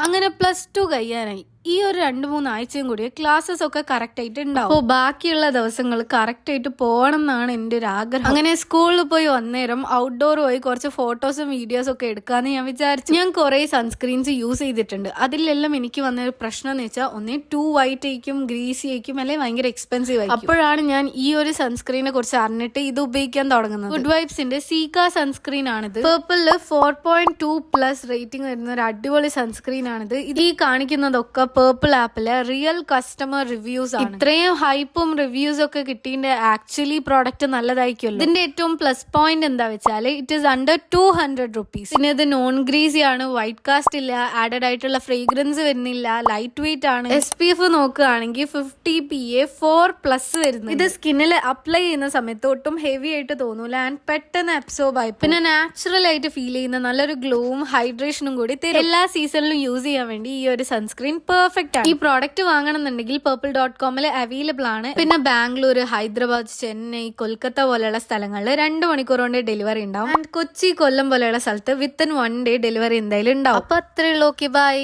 അങ്ങനെ +2 കഴിയാനായി. ഈ ഒരു 2-3 ആഴ്ചയും കൂടി ക്ലാസ്സസ് ഒക്കെ കറക്റ്റ് ആയിട്ട് ഉണ്ടാവും. അപ്പോൾ ബാക്കിയുള്ള ദിവസങ്ങൾ കറക്റ്റ് ആയിട്ട് പോകണം എന്നാണ് എൻ്റെ ഒരു ആഗ്രഹം. അങ്ങനെ സ്കൂളിൽ പോയി വന്നേരം ഔട്ട്ഡോർ പോയി കുറച്ച് ഫോട്ടോസും വീഡിയോസും ഒക്കെ എടുക്കാമെന്ന് ഞാൻ വിചാരിച്ചു. ഞാൻ കുറേ സൺസ്ക്രീൻസ് യൂസ് ചെയ്തിട്ടുണ്ട്. അതിലെല്ലാം എനിക്ക് വന്നൊരു പ്രശ്നം എന്ന് വെച്ചാൽ ഒന്നേ ടു വൈറ്റ് ആയിരിക്കും, ഗ്രീസി ആയിരിക്കും, അല്ലെങ്കിൽ ഭയങ്കര എക്സ്പെൻസീവ് ആയിരിക്കും. അപ്പോഴാണ് ഞാൻ ഈ ഒരു സൺസ്ക്രീനെ കുറിച്ച് അറിഞ്ഞിട്ട് ഇത് ഉപയോഗിക്കാൻ തുടങ്ങുന്നത്. ഗുഡ് വൈബ്സിന്റെ സീക്ക സൺസ്ക്രീൻ ആണിത്. പേർപ്പിളില് 4.2+ റേറ്റിംഗ് വരുന്ന ഒരു അടിപൊളി സൺസ്ക്രീൻ ആണിത്. ഇത് ഈ കാണിക്കുന്നതൊക്കെ പേർപ്പിൾ ആപ്പിലെ റിയൽ കസ്റ്റമർ റിവ്യൂസ് ആണ്. ഇത്രയും ഹൈപ്പും റിവ്യൂസ് ഒക്കെ കിട്ടിയിട്ട് ആക്ച്വലി പ്രോഡക്റ്റ് നല്ലതായിരിക്കുമല്ലോ. ഇതിന്റെ ഏറ്റവും പ്ലസ് പോയിന്റ് എന്താ വെച്ചാൽ ഇറ്റ് ഈസ് അണ്ടർ 200 rupees. പിന്നെ ഇത് നോൺ ഗ്രീസി ആണ്, വൈറ്റ് കാസ്റ്റ് ഇല്ല, ആഡഡ് ആയിട്ടുള്ള ഫ്രേഗ്രൻസ് വരുന്നില്ല, ലൈറ്റ് വെയിറ്റ് ആണ്. SPF നോക്കുകയാണെങ്കിൽ 50 PA 4+ വരുന്നു. ഇത് സ്കിന്നിൽ അപ്ലൈ ചെയ്യുന്ന സമയത്ത് ഒട്ടും ഹെവി ആയിട്ട് തോന്നൂല ആൻഡ് പെട്ടെന്ന് അബ്സോർബ് ആയി. പിന്നെ നാച്ചുറൽ ആയിട്ട് ഫീൽ ചെയ്യുന്ന നല്ലൊരു ഗ്ലോവും ഹൈഡ്രേഷനും കൂടി തരും. എല്ലാ സീസണിലും യൂസ് ചെയ്യാൻ വേണ്ടി ഈ ഒരു സൺസ്ക്രീൻ പെർഫെക്റ്റ് ആണ്. ഈ പ്രോഡക്റ്റ് വാങ്ങണമെന്നുണ്ടെങ്കിൽ purple.com അവൈലബിൾ ആണ്. പിന്നെ ബാംഗ്ലൂർ, ഹൈദരാബാദ്, ചെന്നൈ, കൊൽക്കത്ത പോലെയുള്ള സ്ഥലങ്ങളിൽ 2 മണിക്കൂർ കൊണ്ട് ഡെലിവറി ഉണ്ടാവും. ആൻഡ് കൊച്ചി, കൊല്ലം പോലെയുള്ള സ്ഥലത്ത് വിത്തിൻ 1 day ഡെലിവറി എന്തായാലും ഉണ്ടാവും. അപ്പൊ അത്രയുള്ളൂ. Okay, by.